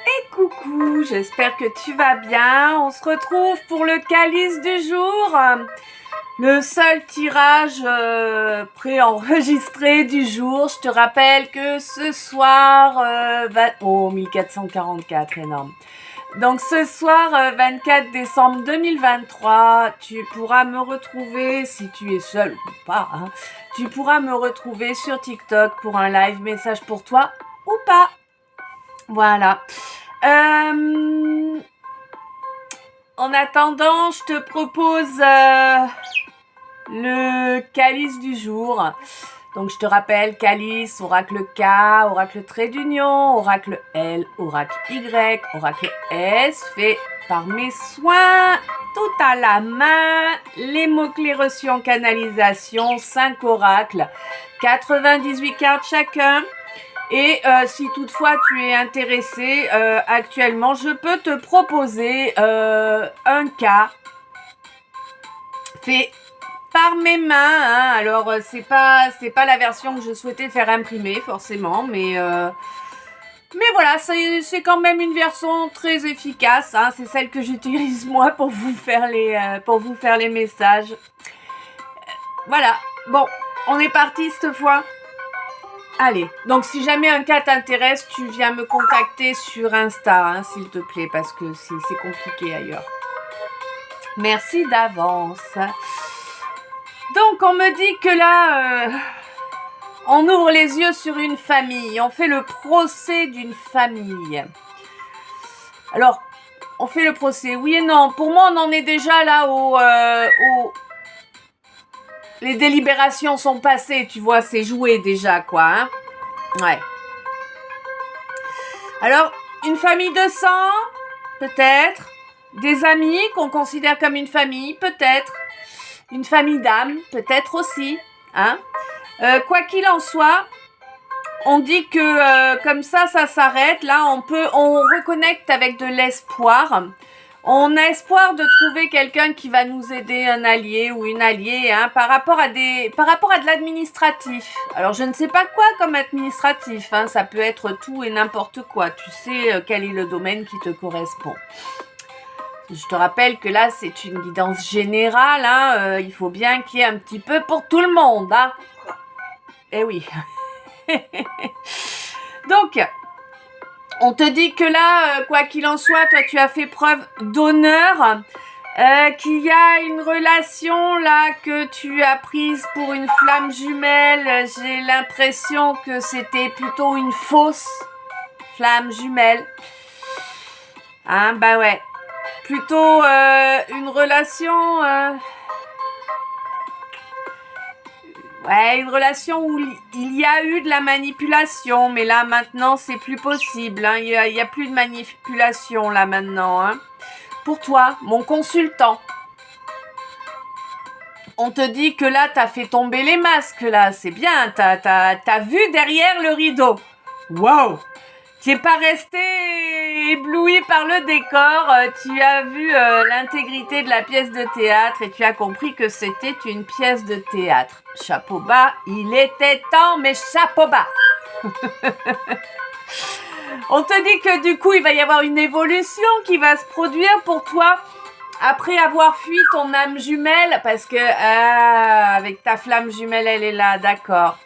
Et coucou, j'espère que tu vas bien. On se retrouve pour le calice du jour. Le seul tirage préenregistré du jour. Je te rappelle que ce soir, 1444, énorme. Donc ce soir, 24 décembre 2023, tu pourras me retrouver, si tu es seul ou pas, hein, tu pourras me retrouver sur TikTok pour un live message pour toi ou pas. Voilà. En attendant, je te propose le calice du jour. Donc je te rappelle, calice, oracle K, oracle trait d'union, oracle L, oracle Y, oracle S, fait par mes soins, tout à la main, les mots-clés reçus en canalisation, 5 oracles, 98 cartes chacun. Et si toutefois tu es intéressé, actuellement, je peux te proposer un cas fait par mes mains. Hein. Alors, c'est pas la version que je souhaitais faire imprimer, forcément, mais voilà, c'est quand même une version très efficace. Hein. C'est celle que j'utilise moi pour vous faire les messages. Voilà. Bon, on est parti cette fois. Allez, donc si jamais un cas t'intéresse, tu viens me contacter sur Insta, hein, s'il te plaît, parce que c'est compliqué ailleurs. Merci d'avance. Donc, on me dit que là, on ouvre les yeux sur une famille. On fait le procès d'une famille. Alors, on fait le procès, oui et non. Pour moi, on en est déjà là où les délibérations sont passées, tu vois, c'est joué déjà, quoi, hein. Ouais. Alors, une famille de sang, peut-être. Des amis qu'on considère comme une famille, peut-être. Une famille d'âme, peut-être aussi. Hein. Quoi qu'il en soit, on dit que comme ça s'arrête. Là, on reconnecte avec de l'espoir. On a espoir de trouver quelqu'un qui va nous aider, un allié ou une alliée, hein, par rapport à de l'administratif. Alors, je ne sais pas quoi comme administratif, hein, ça peut être tout et n'importe quoi. Tu sais quel est le domaine qui te correspond. Je te rappelle que là, c'est une guidance générale, hein, il faut bien qu'il y ait un petit peu pour tout le monde, hein. Eh oui. Donc, on te dit que là, quoi qu'il en soit, toi tu as fait preuve d'honneur, qu'il y a une relation là que tu as prise pour une flamme jumelle. J'ai l'impression que c'était plutôt une fausse flamme jumelle. Hein, bah ouais. Plutôt une relation... Ouais, une relation où il y a eu de la manipulation, mais là, maintenant, c'est plus possible. Hein. Il y a plus de manipulation, là, maintenant. Hein. Pour toi, mon consultant, on te dit que là, t'as fait tomber les masques, là. C'est bien, t'as vu derrière le rideau. Wow! Tu n'es pas resté ébloui par le décor, tu as vu l'intégrité de la pièce de théâtre et tu as compris que c'était une pièce de théâtre. Chapeau bas, il était temps, mais chapeau bas. On te dit que du coup, il va y avoir une évolution qui va se produire pour toi après avoir fui ton âme jumelle, parce que avec ta flamme jumelle, elle est là, d'accord.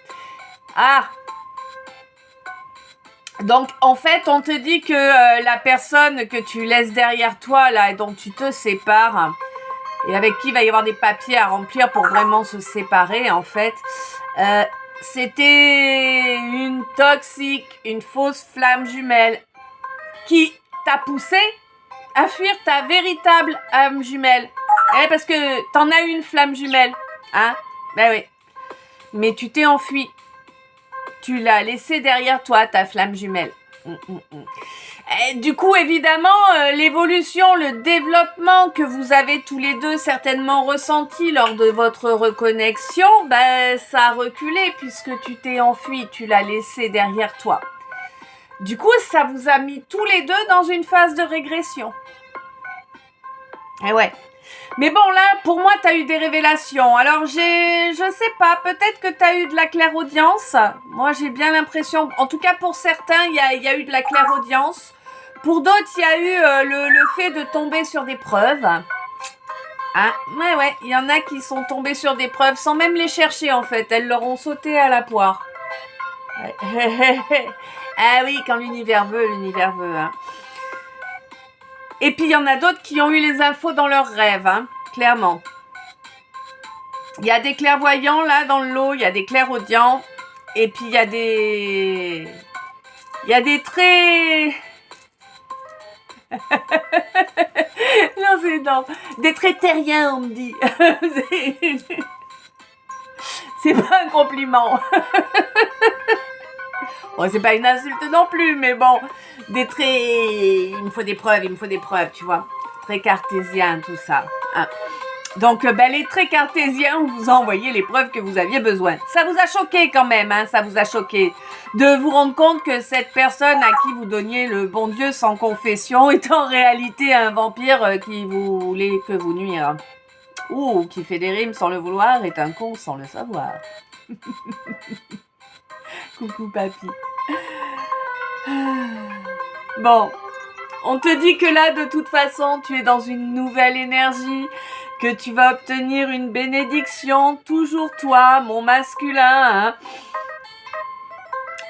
Donc, en fait, on te dit que la personne que tu laisses derrière toi, là, et dont tu te sépares, et avec qui il va y avoir des papiers à remplir pour vraiment se séparer, en fait, c'était une toxique, une fausse flamme jumelle qui t'a poussé à fuir ta véritable âme jumelle. Parce que t'en as une flamme jumelle, hein? Ben oui. Mais tu t'es enfui. Tu l'as laissé derrière toi, ta flamme jumelle. Et du coup, évidemment, l'évolution, le développement que vous avez tous les deux certainement ressenti lors de votre reconnexion, ça a reculé puisque tu t'es enfui, tu l'as laissé derrière toi. Du coup, ça vous a mis tous les deux dans une phase de régression. Et ouais. Mais bon, là, pour moi, t'as eu des révélations. Alors, je sais pas, peut-être que t'as eu de la clairaudience. Moi, j'ai bien l'impression, en tout cas pour certains, il y a eu de la clairaudience. Pour d'autres, il y a eu le fait de tomber sur des preuves. Ah, ouais, il y en a qui sont tombés sur des preuves sans même les chercher en fait. Elles leur ont sauté à la poire. Ah oui, quand l'univers veut, hein. Et puis il y en a d'autres qui ont eu les infos dans leurs rêves, hein, clairement. Il y a des clairvoyants là dans le lot, il y a des clairaudients. Et puis il y a des... Il y a des très... Non, c'est énorme. Des traits terriens, on me dit. C'est pas un compliment. Bon, c'est pas une insulte non plus, mais bon. Des traits... Il me faut des preuves, tu vois. Très cartésien, tout ça. Hein. Donc, les traits cartésiens, on vous a envoyé les preuves que vous aviez besoin. Ça vous a choqué quand même, hein, ça vous a choqué de vous rendre compte que cette personne à qui vous donniez le bon Dieu sans confession est en réalité un vampire qui voulait que vous nuire. Ou qui fait des rimes sans le vouloir est un con sans le savoir. Coucou papy. Bon, on te dit que là, de toute façon, tu es dans une nouvelle énergie, que tu vas obtenir une bénédiction, toujours toi, mon masculin.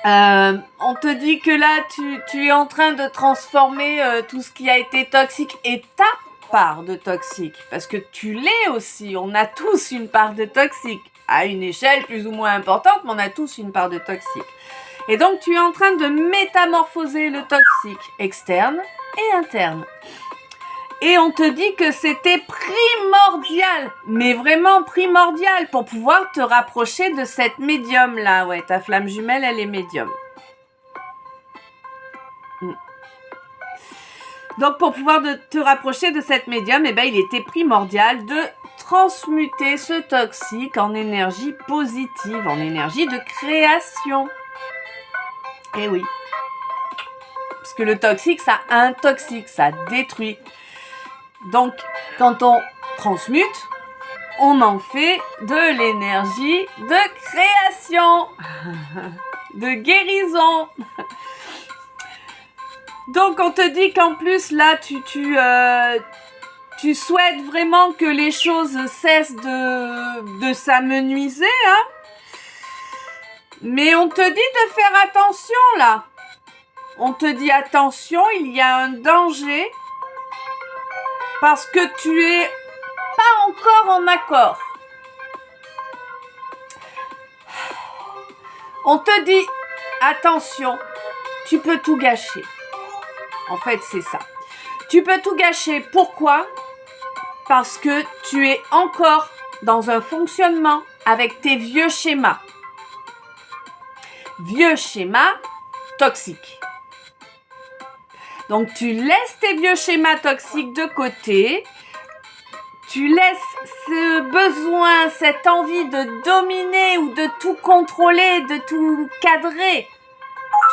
Hein. On te dit que là, tu es en train de transformer tout ce qui a été toxique et ta part de toxique. Parce que tu l'es aussi, on a tous une part de toxique. À une échelle plus ou moins importante, mais on a tous une part de toxique. Et donc, tu es en train de métamorphoser le toxique externe et interne. Et on te dit que c'était primordial, mais vraiment primordial pour pouvoir te rapprocher de cette médium-là. Ouais, ta flamme jumelle, elle est médium. Donc, pour pouvoir te rapprocher de cette médium, eh ben, il était primordial de transmuter ce toxique en énergie positive, en énergie de création. Eh oui. Parce que le toxique, ça intoxique, ça détruit. Donc, quand on transmute, on en fait de l'énergie de création, de guérison. Donc, on te dit qu'en plus, là, tu souhaites vraiment que les choses cessent de s'amenuiser, hein. Mais on te dit de faire attention, là. On te dit attention, il y a un danger parce que tu es pas encore en accord. On te dit attention, tu peux tout gâcher. En fait, c'est ça. Tu peux tout gâcher. Pourquoi ? Parce que tu es encore dans un fonctionnement avec tes vieux schémas. Vieux schémas toxiques. Donc, tu laisses tes vieux schémas toxiques de côté. Tu laisses ce besoin, cette envie de dominer ou de tout contrôler, de tout cadrer.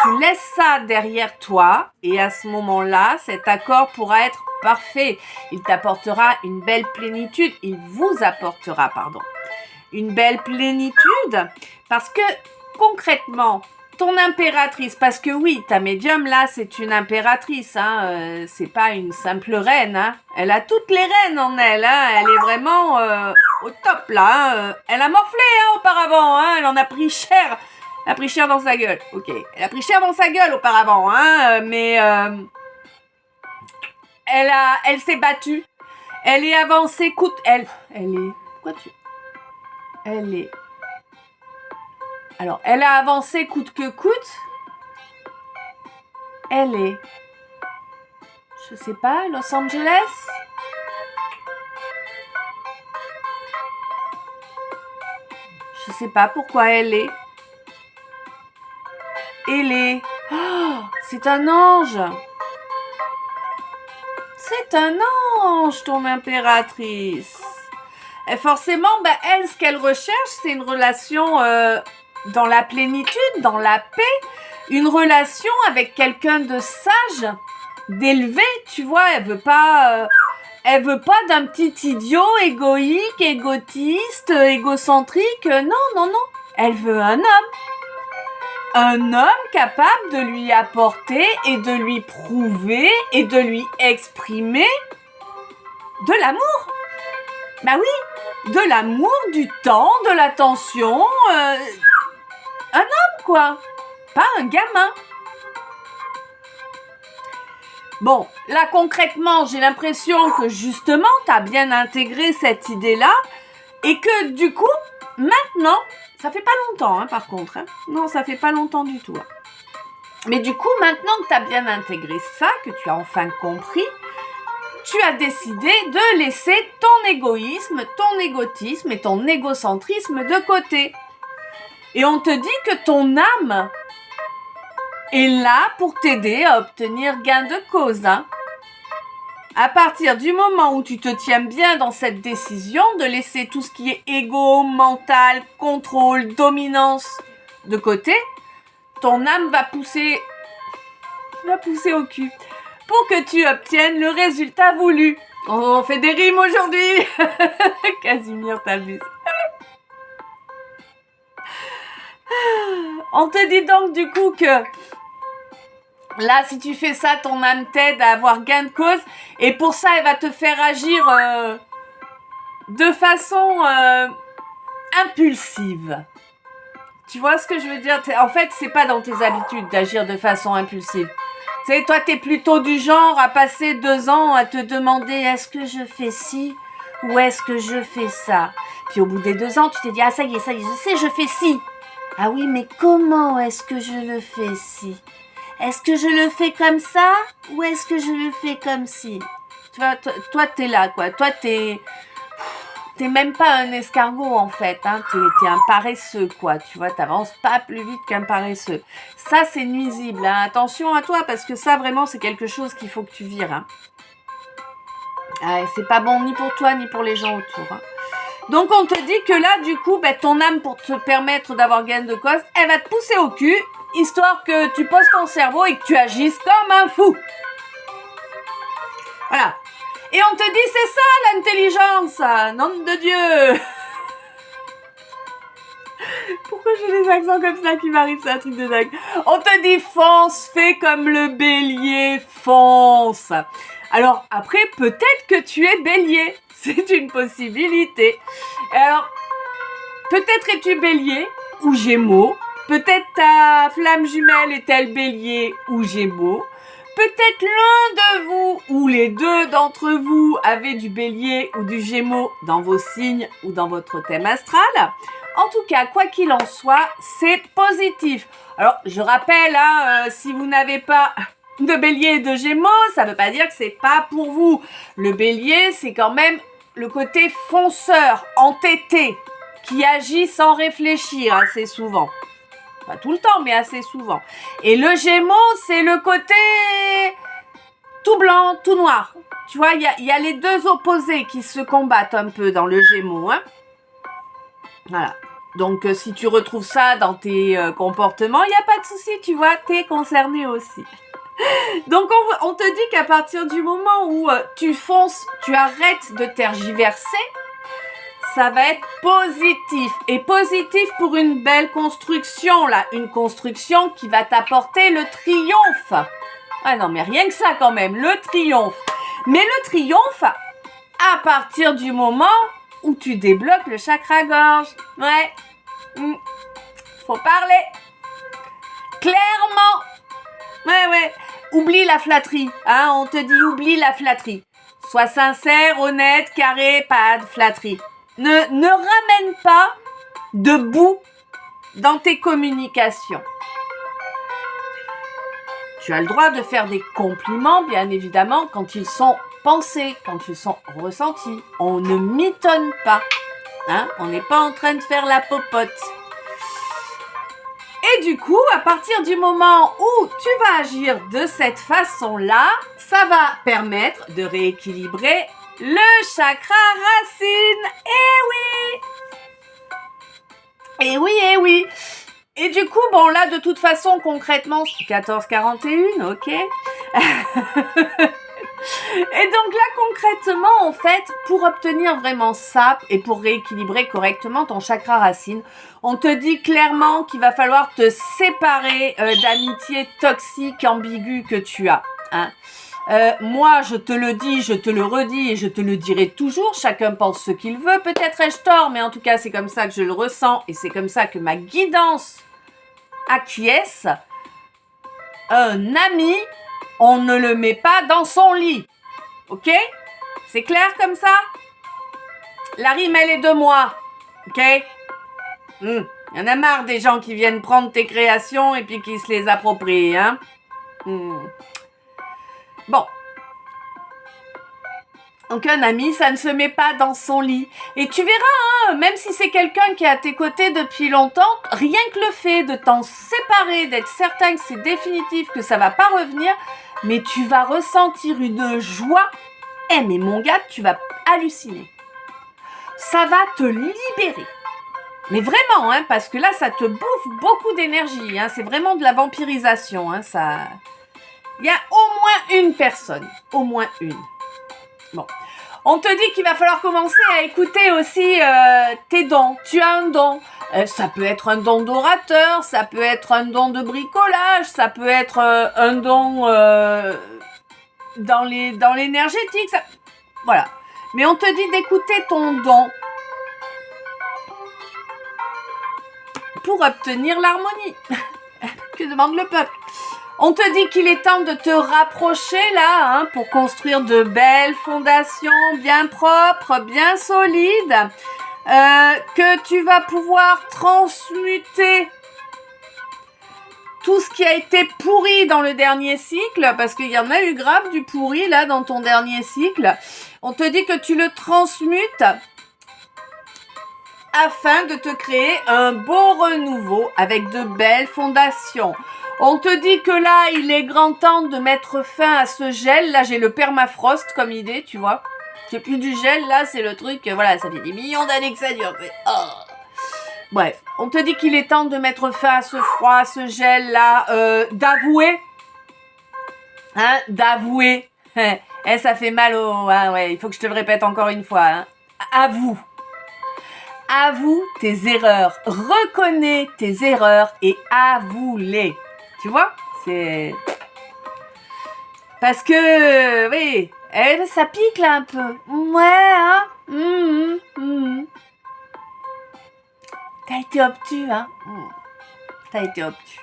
Tu laisses ça derrière toi et à ce moment-là, cet accord pourra être parfait. Il t'apportera une belle plénitude. Il vous apportera, une belle plénitude parce que concrètement, ton impératrice, parce que oui, ta médium là, c'est une impératrice, hein, c'est pas une simple reine, hein. Elle a toutes les reines en elle, hein. Elle est vraiment au top là. Hein. Elle a morflé auparavant, hein. Elle en a pris cher. Elle a pris cher dans sa gueule. Ok, elle a pris cher dans sa gueule auparavant, hein, mais elle s'est battue. Elle est avancée, Alors, elle a avancé coûte que coûte. Elle est, je sais pas, Los Angeles. Je sais pas pourquoi elle est. Oh, c'est un ange. C'est un ange, ton impératrice. Et forcément, elle, ce qu'elle recherche, c'est une relation dans la plénitude, dans la paix, une relation avec quelqu'un de sage, d'élevé, tu vois. Elle veut pas d'un petit idiot égoïque, égotiste, égocentrique. Non. Elle veut un homme. un homme capable de lui apporter et de lui prouver et de lui exprimer de l'amour. Bah oui, de l'amour, du temps, de l'attention. Un homme, quoi. Pas un gamin. Bon, là concrètement, j'ai l'impression que justement, tu as bien intégré cette idée-là et que du coup, maintenant, ça fait pas longtemps par contre. Non, ça fait pas longtemps du tout. Mais du coup, maintenant que tu as bien intégré ça, que tu as enfin compris, tu as décidé de laisser ton égoïsme, ton égotisme et ton égocentrisme de côté. Et on te dit que ton âme est là pour t'aider à obtenir gain de cause. À partir du moment où tu te tiens bien dans cette décision de laisser tout ce qui est égo, mental, contrôle, dominance de côté, ton âme va pousser au cul pour que tu obtiennes le résultat voulu. On fait des rimes aujourd'hui. Casimir, t'abuses. On te dit donc du coup que là, si tu fais ça, ton âme t'aide à avoir gain de cause. Et pour ça, elle va te faire agir de façon impulsive. Tu vois ce que je veux dire ? En fait, c'est pas dans tes habitudes d'agir de façon impulsive. Tu sais, toi, t'es plutôt du genre à passer 2 ans à te demander est-ce que je fais ci ou est-ce que je fais ça ? Puis au bout des 2 ans, tu t'es dit ah ça y est, je sais, je fais ci. Ah oui, mais comment est-ce que je le fais ci ? Est-ce que je le fais comme ça ou est-ce que je le fais comme ci ? Tu vois, toi t'es là, quoi. Toi, t'es même pas un escargot, en fait. T'es un paresseux, quoi. Tu vois, t'avances pas plus vite qu'un paresseux. Ça, c'est nuisible. Attention à toi, parce que ça, vraiment, c'est quelque chose qu'il faut que tu vires. C'est pas bon ni pour toi, ni pour les gens autour. Donc, on te dit que là, du coup, ton âme, pour te permettre d'avoir gain de cause, elle va te pousser au cul, histoire que tu poses ton cerveau et que tu agisses comme un fou. Voilà. Et on te dit, c'est ça l'intelligence, nom de Dieu. Pourquoi j'ai des accents comme ça qui m'arrivent, c'est un truc de dingue. On te dit, fonce, fais comme le bélier, fonce. Alors, après, peut-être que tu es bélier. C'est une possibilité. Alors, peut-être es-tu bélier ou gémeaux. Peut-être ta flamme jumelle est-elle bélier ou gémeaux. Peut-être l'un de vous ou les deux d'entre vous avez du bélier ou du gémeaux dans vos signes ou dans votre thème astral. En tout cas, quoi qu'il en soit, c'est positif. Alors, je rappelle, si vous n'avez pas de bélier et de gémeaux, ça ne veut pas dire que c'est pas pour vous. Le bélier, c'est quand même le côté fonceur, entêté, qui agit sans réfléchir assez souvent. Pas tout le temps, mais assez souvent. Et le Gémeaux, c'est le côté tout blanc, tout noir. Tu vois, il y a les deux opposés qui se combattent un peu dans le Gémeaux. Voilà. Donc, si tu retrouves ça dans tes comportements, il n'y a pas de souci, tu vois, tu es concerné aussi. Donc, on te dit qu'à partir du moment où tu fonces, tu arrêtes de tergiverser, ça va être positif. Et positif pour une belle construction, là. Une construction qui va t'apporter le triomphe. Ah non, mais rien que ça quand même, le triomphe. Mais le triomphe, à partir du moment où tu débloques le chakra-gorge. Ouais. Faut parler. Clairement. Ouais. Oublie la flatterie. On te dit oublie la flatterie. Sois sincère, honnête, carré, pas de flatterie. Ne ramène pas de boue dans tes communications. Tu as le droit de faire des compliments, bien évidemment, quand ils sont pensés, quand ils sont ressentis. On ne mitonne pas. On n'est pas en train de faire la popote. Et du coup, à partir du moment où tu vas agir de cette façon-là, ça va permettre de rééquilibrer le chakra racine. Eh oui. Et du coup, bon là, de toute façon, concrètement, c'est 14h41, ok. Et donc là, concrètement, en fait, pour obtenir vraiment ça et pour rééquilibrer correctement ton chakra racine, on te dit clairement qu'il va falloir te séparer d'amitiés toxiques, ambiguës que tu as. Hein. Moi, je te le dis, je te le redis et je te le dirai toujours. Chacun pense ce qu'il veut. Peut-être ai-je tort, mais en tout cas, c'est comme ça que je le ressens et c'est comme ça que ma guidance acquiesce. Un ami, on ne le met pas dans son lit. Ok? C'est clair comme ça? La rime, elle est de moi. Ok? Y en a marre des gens qui viennent prendre tes créations et puis qui se les approprient, hein? Bon. Donc un ami, ça ne se met pas dans son lit. Et tu verras, hein, même si c'est quelqu'un qui est à tes côtés depuis longtemps, rien que le fait de t'en séparer, d'être certain que c'est définitif, que ça va pas revenir, mais tu vas ressentir une joie. Eh mais mon gars, tu vas halluciner. Ça va te libérer. Mais vraiment, hein, parce que là, ça te bouffe beaucoup d'énergie. Hein, c'est vraiment de la vampirisation. Hein, ça... Il y a au moins une personne. Au moins une. Bon. On te dit qu'il va falloir commencer à écouter aussi tes dons. Tu as un don. Ça peut être un don d'orateur, ça peut être un don de bricolage, ça peut être un don dans l'énergétique. Ça... Voilà. Mais on te dit d'écouter ton don pour obtenir l'harmonie. Que demande le peuple? On te dit qu'il est temps de te rapprocher là, hein, pour construire de belles fondations bien propres, bien solides, que tu vas pouvoir transmuter tout ce qui a été pourri dans le dernier cycle, parce qu'il y en a eu grave du pourri là dans ton dernier cycle. On te dit que tu le transmutes afin de te créer un beau renouveau avec de belles fondations. On te dit que là, il est grand temps de mettre fin à ce gel. Là, j'ai le permafrost comme idée, tu vois. C'est plus du gel, là, c'est le truc, voilà, ça fait des millions d'années que ça dure. Oh. Bref, on te dit qu'il est temps de mettre fin à ce froid, à ce gel-là, d'avouer. Hein, d'avouer. Ça fait mal au... Ah ouais, il faut que je te le répète encore une fois. Hein. Avoue. Avoue tes erreurs. Reconnais tes erreurs et avoue-les. Tu vois, c'est... Parce que, oui, ça pique là un peu. Ouais, hein. T'as été obtus, hein. T'as été obtus.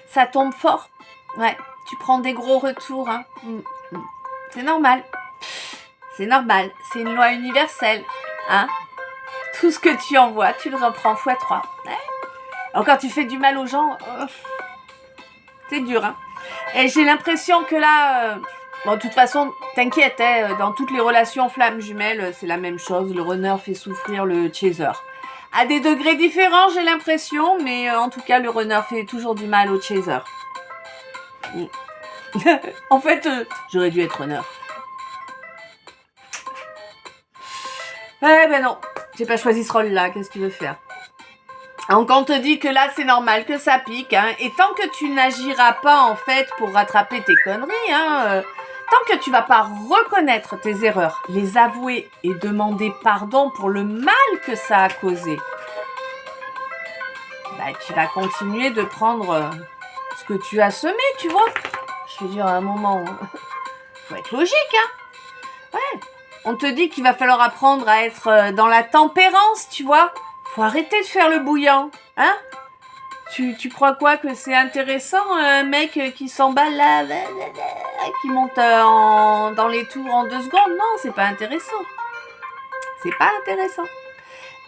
Ça tombe fort. Ouais, tu prends des gros retours, hein. C'est normal. C'est normal. C'est une loi universelle, hein. Tout ce que tu envoies, tu le reprends x3. Ouais. Alors quand tu fais du mal aux gens... c'est dur, hein. Et j'ai l'impression que là... bon, de toute façon, t'inquiète, hein, dans toutes les relations flammes jumelles, c'est la même chose. Le runner fait souffrir le chaser. À des degrés différents, j'ai l'impression, mais en tout cas, le runner fait toujours du mal au chaser. En fait, j'aurais dû être runner. Eh ben non, j'ai pas choisi ce rôle-là, qu'est-ce que tu veux faire? Donc on te dit que là c'est normal que ça pique, hein, et tant que tu n'agiras pas en fait pour rattraper tes conneries, hein, tant que tu vas pas reconnaître tes erreurs, les avouer et demander pardon pour le mal que ça a causé, bah tu vas continuer de prendre ce que tu as semé, tu vois. Je veux dire à un moment, faut être logique, hein. Ouais. On te dit qu'il va falloir apprendre à être dans la tempérance, tu vois. Faut arrêter de faire le bouillant, hein. Tu crois quoi, que c'est intéressant, un mec qui s'emballe là, qui monte dans les tours en 2 secondes? Non, c'est pas intéressant. C'est pas intéressant.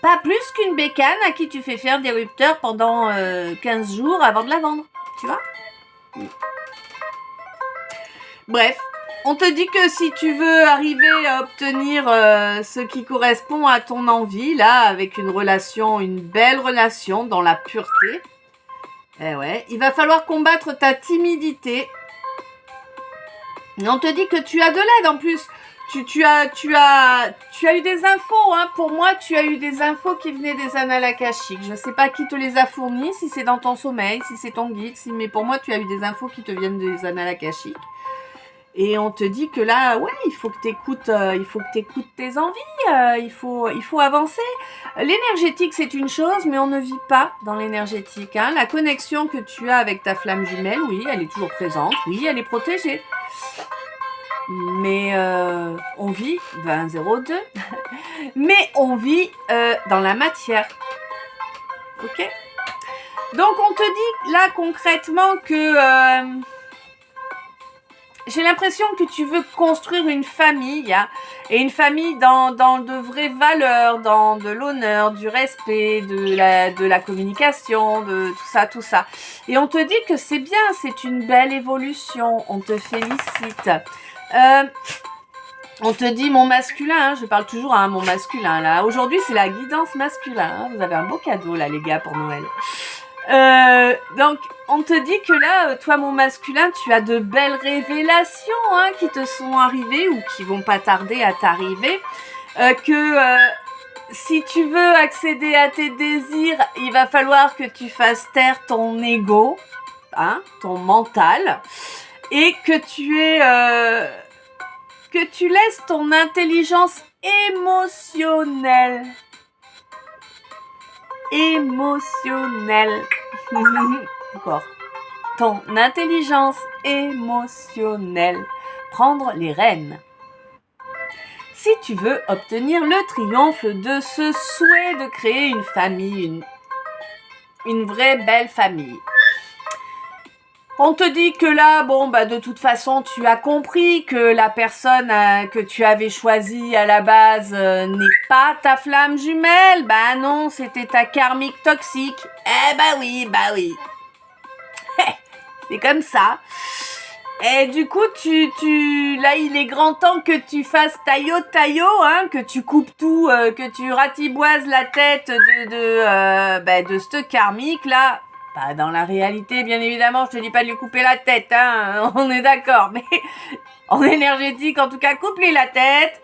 Pas plus qu'une bécane à qui tu fais faire des rupteurs pendant 15 jours avant de la vendre, tu vois. Bref. On te dit que si tu veux arriver à obtenir ce qui correspond à ton envie, là, avec une relation, une belle relation dans la pureté, eh ouais, il va falloir combattre ta timidité. Et on te dit que tu as de l'aide en plus. Tu as eu des infos, hein. Pour moi, tu as eu des infos qui venaient des annales akashiques. Je ne sais pas qui te les a fournies, si c'est dans ton sommeil, si c'est ton guide, mais pour moi, tu as eu des infos qui te viennent des annales akashiques. Et on te dit que là, ouais, il faut que t'écoutes tes envies, il faut avancer. L'énergétique, c'est une chose, mais on ne vit pas dans l'énergétique. Hein. La connexion que tu as avec ta flamme jumelle, oui, elle est toujours présente, oui, elle est protégée. Mais on vit 2002, mais on vit dans la matière. Ok ? Donc on te dit là concrètement que j'ai l'impression que tu veux construire une famille, hein, et une famille dans de vraies valeurs, dans de l'honneur, du respect, de la communication, de tout ça. Et on te dit que c'est bien, c'est une belle évolution, on te félicite. On te dit mon masculin, hein, je parle toujours à mon masculin là. Aujourd'hui c'est la guidance masculin, hein, vous avez un beau cadeau là les gars pour Noël. Donc on te dit que là, toi mon masculin, tu as de belles révélations hein, qui te sont arrivées ou qui vont pas tarder à t'arriver. Si tu veux accéder à tes désirs, il va falloir que tu fasses taire ton ego, hein, ton mental, et que tu laisses ton intelligence émotionnelle. Encore. Ton intelligence émotionnelle. Prendre les rênes. Si tu veux obtenir le triomphe de ce souhait de créer une famille, une vraie belle famille. On te dit que là, bon, bah, de toute façon, tu as compris que la personne que tu avais choisie à la base n'est pas ta flamme jumelle. Bah non, c'était ta karmique toxique. Eh bah oui. C'est comme ça. Et du coup, là, il est grand temps que tu fasses taillot, hein, que tu coupes tout, que tu ratiboises la tête de ce karmique, là. Bah, dans la réalité, bien évidemment, je te dis pas de lui couper la tête, hein, on est d'accord, mais en énergétique, en tout cas, coupe-lui la tête,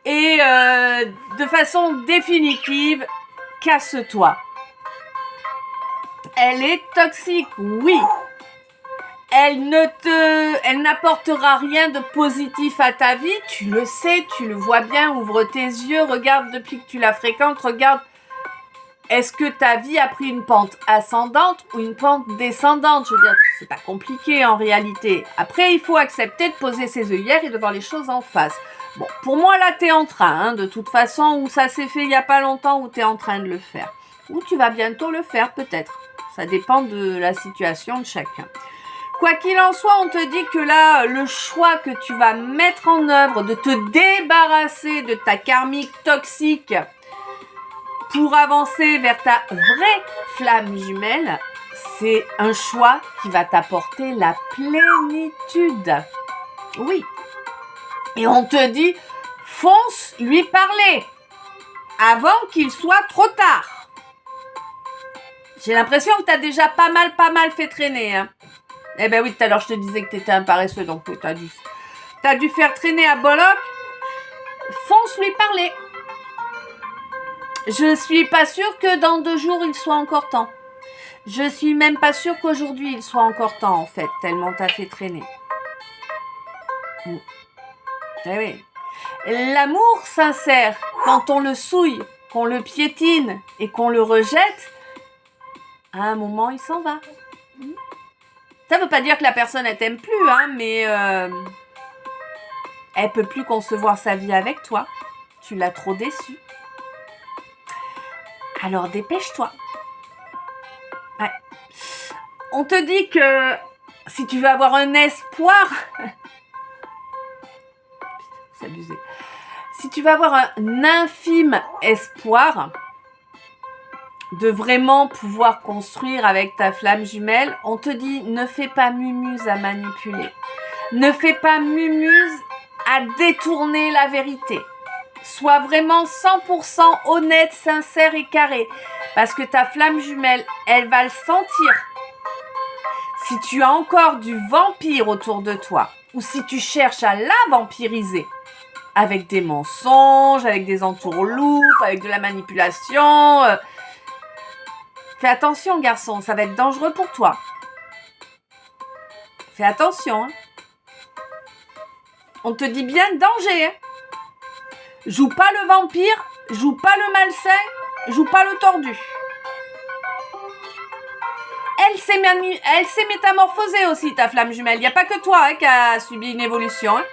et de façon définitive, casse-toi. Elle est toxique, oui. Elle n'apportera rien de positif à ta vie, tu le sais, tu le vois bien, ouvre tes yeux, regarde depuis que tu la fréquentes, regarde, est-ce que ta vie a pris une pente ascendante ou une pente descendante? Je veux dire, c'est pas compliqué en réalité. Après, il faut accepter de poser ses œillères et de voir les choses en face. Bon, pour moi, là, t'es en train, hein, de toute façon, ou ça s'est fait il y a pas longtemps, ou t'es en train de le faire. Ou tu vas bientôt le faire, peut-être. Ça dépend de la situation de chacun. Quoi qu'il en soit, on te dit que là, le choix que tu vas mettre en œuvre de te débarrasser de ta karmique toxique pour avancer vers ta vraie flamme jumelle, c'est un choix qui va t'apporter la plénitude. Oui. Et on te dit, fonce lui parler avant qu'il soit trop tard. J'ai l'impression que tu as déjà pas mal fait traîner, hein. Eh ben oui, tout à l'heure je te disais que tu étais un paresseux, donc t'as dû faire traîner à Bollock. Fonce lui parler. Je suis pas sûre que dans 2 jours il soit encore temps. Je suis même pas sûre qu'aujourd'hui il soit encore temps en fait, tellement t'as fait traîner. Eh oui. L'amour sincère, quand on le souille, qu'on le piétine et qu'on le rejette, à un moment il s'en va. Ça veut pas dire que la personne elle t'aime plus, hein, mais elle peut plus concevoir sa vie avec toi. Tu l'as trop déçue. Alors dépêche-toi. Ouais. On te dit que si tu veux avoir un espoir, c'est abusé. Si tu veux avoir un infime espoir de vraiment pouvoir construire avec ta flamme jumelle, on te dit ne fais pas mumuse à manipuler. Ne fais pas mumuse à détourner la vérité. Sois vraiment 100% honnête, sincère et carré. Parce que ta flamme jumelle, elle va le sentir. Si tu as encore du vampire autour de toi, ou si tu cherches à la vampiriser, avec des mensonges, avec des entourloupes, avec de la manipulation, fais attention garçon, ça va être dangereux pour toi. Fais attention, hein. On te dit bien danger. Hein. Joue pas le vampire, joue pas le malsain, joue pas le tordu. Elle s'est métamorphosée aussi, ta flamme jumelle. Il n'y a pas que toi hein, qui a subi une évolution. Hein.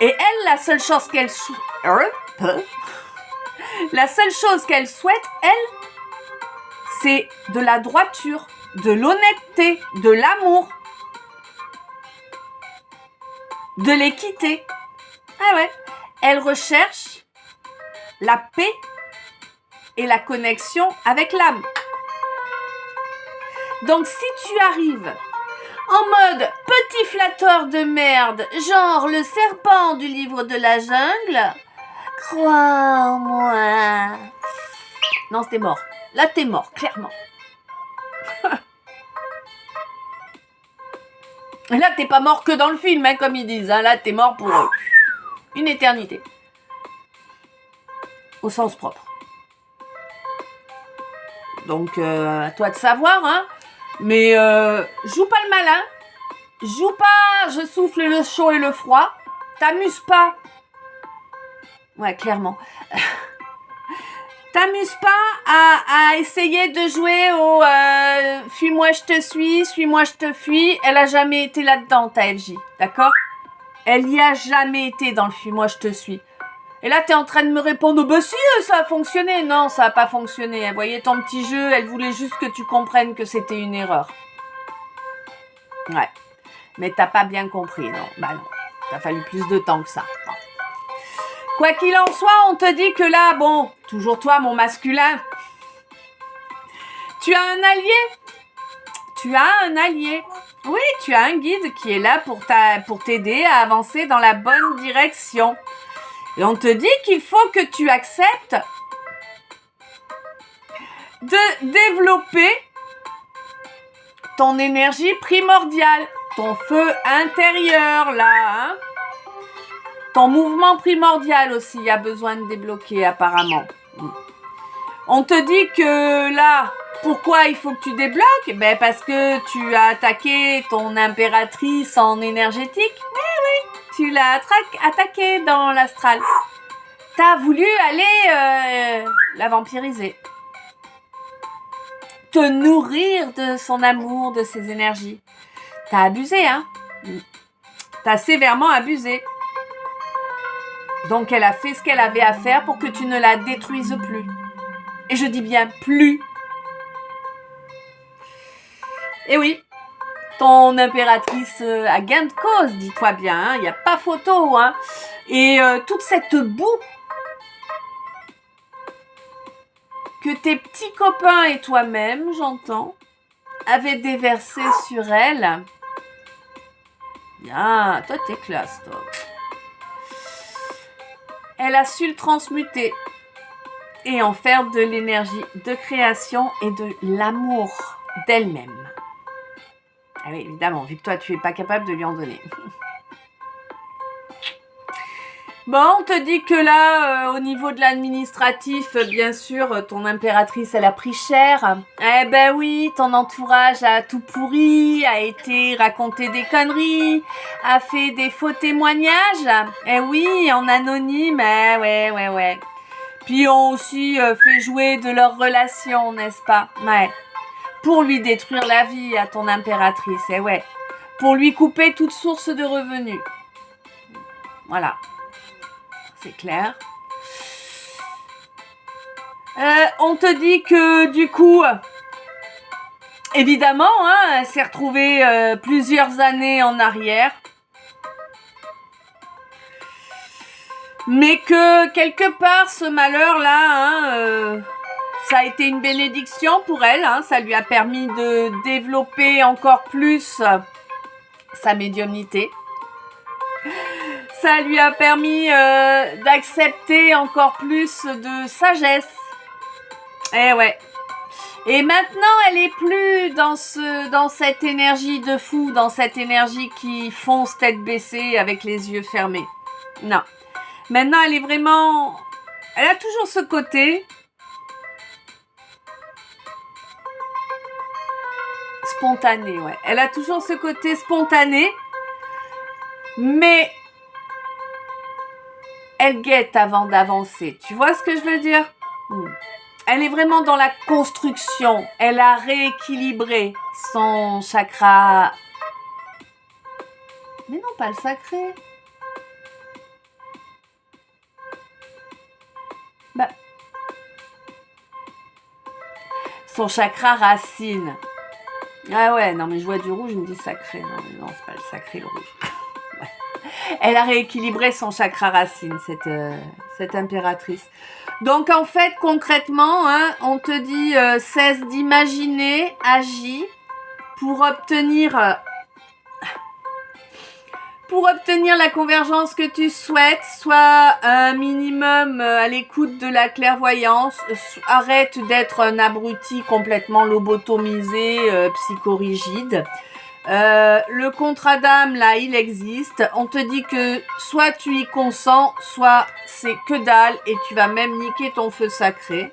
Et elle, la seule chose qu'elle souhaite, elle, c'est de la droiture, de l'honnêteté, de l'amour, de l'équité. Ah ouais. Elle recherche la paix et la connexion avec l'âme. Donc si tu arrives en mode petit flatteur de merde, genre le serpent du livre de la jungle, crois en moi. Non, t'es mort. Là, t'es mort, clairement. Là, t'es pas mort que dans le film, hein, comme ils disent. Hein. Là, t'es mort pour une éternité. Au sens propre. Donc, à toi de savoir, hein. Mais joue pas le malin. Joue pas, je souffle le chaud et le froid. T'amuses pas. Ouais, clairement. T'amuses pas à essayer de jouer au fuis-moi je te suis-moi je te fuis. Elle a jamais été là-dedans, ta FJ. D'accord? Elle y a jamais été dans le fuis-moi je te suis. Et là, t'es en train de me répondre, bah si, ça a fonctionné. Non, ça a pas fonctionné. Elle voyait ton petit jeu, elle voulait juste que tu comprennes que c'était une erreur. Ouais. Mais t'as pas bien compris, non. Bah non. T'as fallu plus de temps que ça. Bon. Quoi qu'il en soit, on te dit que là, bon, toujours toi, mon masculin, tu as un allié. Tu as un allié. Oui, tu as un guide qui est là pour t'aider à avancer dans la bonne direction. Et on te dit qu'il faut que tu acceptes de développer ton énergie primordiale, ton feu intérieur, là, hein. Ton mouvement primordial aussi a besoin de débloquer apparemment. On te dit que là, pourquoi il faut que tu débloques? Ben parce que tu as attaqué ton impératrice en énergétique. Oui, tu l'as attaqué dans l'astral. T'as voulu aller la vampiriser. Te nourrir de son amour, de ses énergies. T'as abusé, hein? T'as sévèrement abusé. Donc elle a fait ce qu'elle avait à faire pour que tu ne la détruises plus. Et je dis bien plus. Et oui, ton impératrice a gain de cause, dis-toi bien. Il n'y a pas photo. Hein. Et toute cette boue que tes petits copains et toi-même, j'entends, avaient déversé sur elle. Ah, toi t'es classe, toi. Elle a su le transmuter et en faire de l'énergie de création et de l'amour d'elle-même. Ah oui, évidemment, vu que toi, tu n'es pas capable de lui en donner. Bon, on te dit que là, au niveau de l'administratif, bien sûr, ton impératrice, elle a pris cher. Eh ben oui, ton entourage a tout pourri, a été raconté des conneries, a fait des faux témoignages. Eh oui, en anonyme, ouais. Puis ont aussi fait jouer de leur relation, n'est-ce pas? Ouais. Pour lui détruire la vie à ton impératrice, eh ouais. Pour lui couper toute source de revenus. Voilà. C'est clair. On te dit que du coup, évidemment, hein, elle s'est retrouvée plusieurs années en arrière. Mais que quelque part, ce malheur-là, hein, ça a été une bénédiction pour elle. Hein, ça lui a permis de développer encore plus sa médiumnité. Ça lui a permis d'accepter encore plus de sagesse. Eh ouais. Et maintenant, elle est plus dans cette énergie de fou, dans cette énergie qui fonce tête baissée avec les yeux fermés. Non. Maintenant, elle est vraiment... Elle a toujours ce côté spontané, ouais. Elle a toujours ce côté spontané. mais elle guette avant d'avancer. Tu vois ce que je veux dire? Elle est vraiment dans la construction. Elle a rééquilibré son chakra. Mais non, pas le sacré. Bah, son chakra racine. Ah ouais, non mais je vois du rouge, je me dis sacré. Non, c'est pas le sacré, le rouge. Ouais. Elle a rééquilibré son chakra racine, cette impératrice. Donc en fait, concrètement, hein, on te dit cesse d'imaginer, agis pour obtenir la convergence que tu souhaites. Sois un minimum à l'écoute de la clairvoyance. Arrête d'être un abruti complètement lobotomisé, psychorigide. Le contrat d'âme, là, il existe. On te dit que soit tu y consens, soit c'est que dalle et tu vas même niquer ton feu sacré.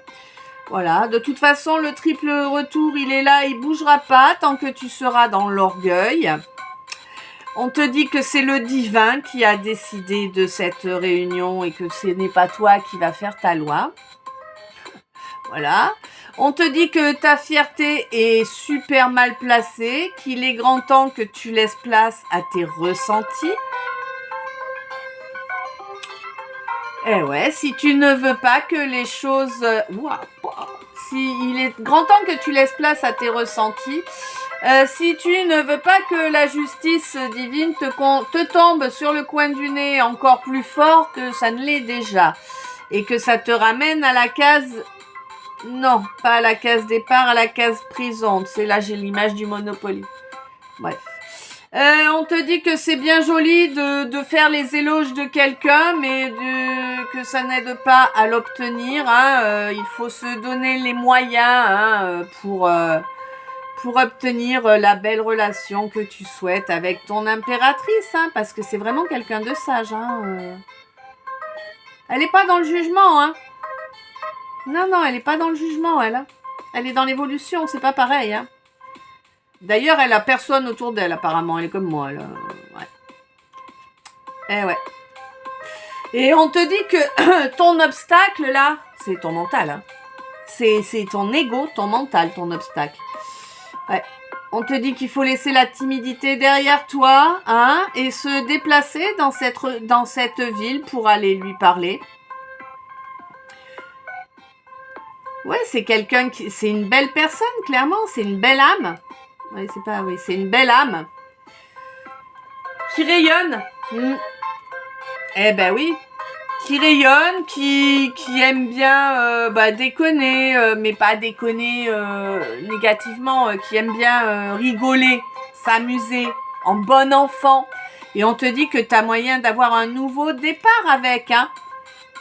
Voilà. De toute façon, le triple retour, il est là, il bougera pas tant que tu seras dans l'orgueil. On te dit que c'est le divin qui a décidé de cette réunion et que ce n'est pas toi qui vas faire ta loi. Voilà. On te dit que ta fierté est super mal placée, qu'il est grand temps que tu laisses place à tes ressentis. Eh ouais, si tu ne veux pas que les choses... il est grand temps que tu laisses place à tes ressentis. Si tu ne veux pas que la justice divine te tombe sur le coin du nez encore plus fort que ça ne l'est déjà. Et que ça te ramène à la case... Non, pas à la case départ, à la case prison. C'est là, j'ai l'image du Monopoly. Bref. On te dit que c'est bien joli de faire les éloges de quelqu'un, mais que ça n'aide pas à l'obtenir. Hein. Il faut se donner les moyens pour obtenir la belle relation que tu souhaites avec ton impératrice. Hein, parce que c'est vraiment quelqu'un de sage. Hein. Elle n'est pas dans le jugement. Hein. Non, elle n'est pas dans le jugement, elle. Hein. Elle est dans l'évolution, c'est pas pareil. Hein. D'ailleurs, elle a personne autour d'elle, apparemment. Elle est comme moi, là. Ouais. Eh ouais. Et on te dit que ton obstacle, là, c'est ton mental. Hein. C'est ton ego, ton mental, ton obstacle. Ouais. On te dit qu'il faut laisser la timidité derrière toi, hein, et se déplacer dans cette ville pour aller lui parler. Ouais, c'est quelqu'un qui... C'est une belle personne, clairement. C'est une belle âme. Ouais, c'est une belle âme. Qui rayonne. Eh ben oui. Qui rayonne, qui aime bien déconner, mais pas déconner négativement, qui aime bien rigoler, s'amuser, en bon enfant. Et on te dit que tu as moyen d'avoir un nouveau départ avec, hein.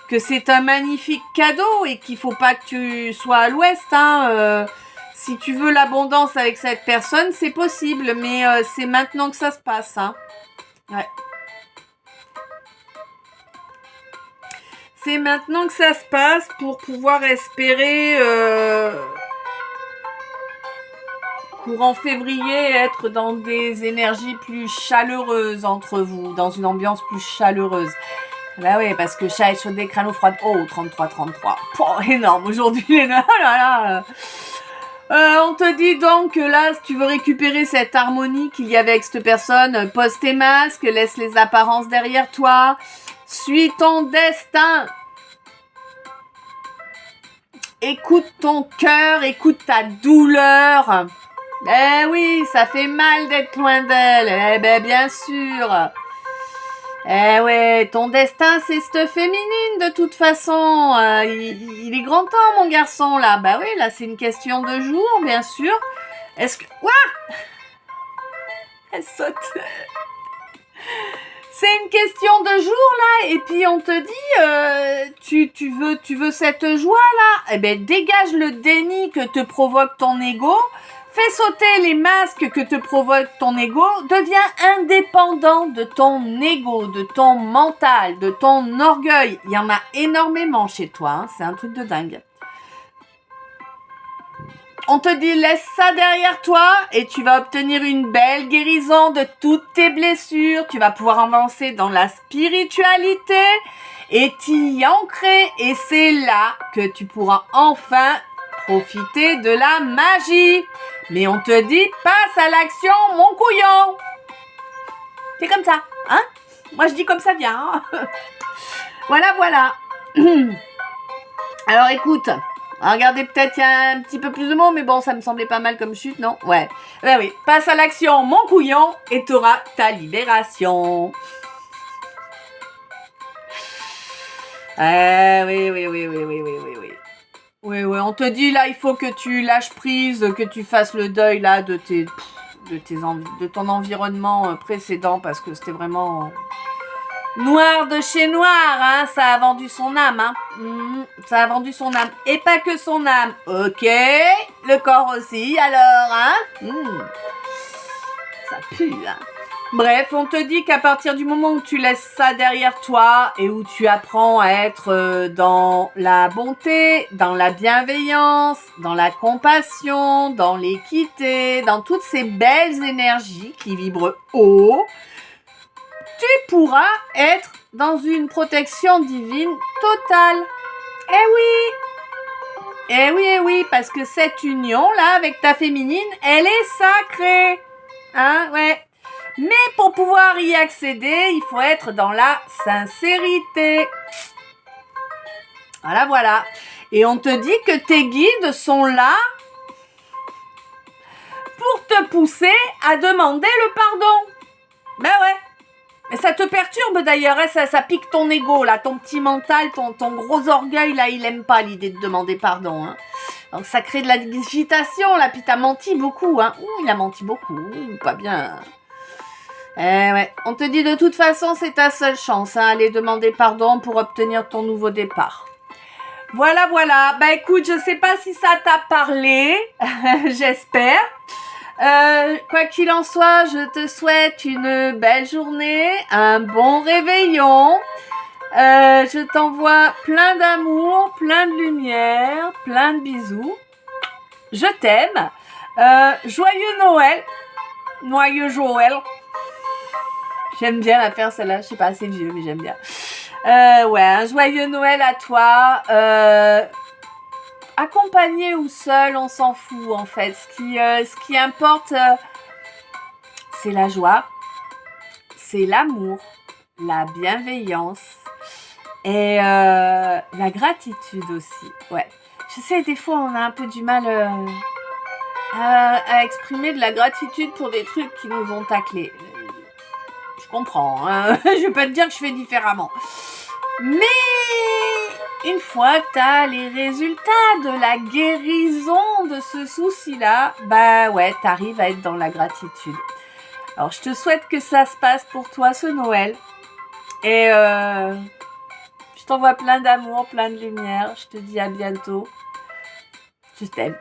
Que c'est un magnifique cadeau et qu'il faut pas que tu sois à l'ouest. Hein, si tu veux l'abondance avec cette personne, c'est possible, mais c'est maintenant que ça se passe. Hein. Ouais. C'est maintenant que ça se passe pour pouvoir espérer courant février être dans des énergies plus chaleureuses entre vous, dans une ambiance plus chaleureuse. Bah oui, parce que chat échaudé, crâne froide. Oh, 33. Énorme aujourd'hui. Oh là là. On te dit donc que là, si tu veux récupérer cette harmonie qu'il y avait avec cette personne, pose tes masques, laisse les apparences derrière toi, suis ton destin. Écoute ton cœur, écoute ta douleur. Eh oui, ça fait mal d'être loin d'elle. Eh ben, bien sûr. Eh ouais, ton destin, c'est cette féminine, de toute façon. Il est grand temps, mon garçon, là. Bah oui, là, c'est une question de jour, bien sûr. Est-ce que... Ouah! Elle saute. C'est une question de jour, là. Et puis, on te dit, tu veux cette joie-là? Eh ben, dégage le déni que te provoque ton ego. Fais sauter les masques que te provoque ton ego, deviens indépendant de ton ego, de ton mental, de ton orgueil. Il y en a énormément chez toi, hein. C'est un truc de dingue. on te dit laisse ça derrière toi et tu vas obtenir une belle guérison de toutes tes blessures. Tu vas pouvoir avancer dans la spiritualité et t'y ancrer. Et c'est là que tu pourras enfin profiter de la magie. Mais on te dit passe à l'action, mon couillon. C'est comme ça, hein? Moi je dis comme ça vient. Hein. Voilà, voilà. Alors écoute, regardez, peut-être il y a un petit peu plus de mots, mais bon, ça me semblait pas mal comme chute, non? Ouais. Ben oui, passe à l'action, mon couillon, et t'auras ta libération. Oui, oui, oui, oui, oui, oui, oui, oui. Oui, oui, on te dit là, il faut que tu lâches prise, que tu fasses le deuil là de ton environnement précédent, parce que c'était vraiment noir de chez noir, hein, ça a vendu son âme, hein. Ça a vendu son âme, et pas que son âme, ok, le corps aussi, alors, hein. Ça pue, hein. Bref, on te dit qu'à partir du moment où tu laisses ça derrière toi et où tu apprends à être dans la bonté, dans la bienveillance, dans la compassion, dans l'équité, dans toutes ces belles énergies qui vibrent haut, tu pourras être dans une protection divine totale. Eh oui! Eh oui, eh oui, parce que cette union-là avec ta féminine, elle est sacrée. Hein, ouais. Mais pour pouvoir y accéder, il faut être dans la sincérité. Voilà, voilà. Et on te dit que tes guides sont là pour te pousser à demander le pardon. Ben ouais. Mais ça te perturbe d'ailleurs, hein, ça pique ton ego, là, ton petit mental, ton gros orgueil, là, il aime pas l'idée de demander pardon. Hein. Donc ça crée de la l'agitation, là, puis t'as menti beaucoup. Hein. Ouh, il a menti beaucoup, pas bien. Ouais, on te dit de toute façon, c'est ta seule chance, hein, aller demander pardon pour obtenir ton nouveau départ. Voilà, voilà. Bah écoute, je sais pas si ça t'a parlé, j'espère. Quoi qu'il en soit, je te souhaite une belle journée, un bon réveillon. Je t'envoie plein d'amour, plein de lumière, plein de bisous. Je t'aime. Joyeux Noël. Noyeux Joël. J'aime bien la faire celle-là, je sais pas, c'est vieux, mais j'aime bien. Ouais, un joyeux Noël à toi. Accompagné ou seul, on s'en fout en fait. Ce qui importe, c'est la joie, c'est l'amour, la bienveillance et la gratitude aussi. Ouais. Je sais, des fois, on a un peu du mal à exprimer de la gratitude pour des trucs qui nous ont taclés. Je comprends, hein. Je vais pas te dire que je fais différemment. Mais une fois que tu as les résultats de la guérison de ce souci-là, bah ouais, tu arrives à être dans la gratitude. Alors, je te souhaite que ça se passe pour toi ce Noël. Et je t'envoie plein d'amour, plein de lumière. Je te dis à bientôt. Je t'aime.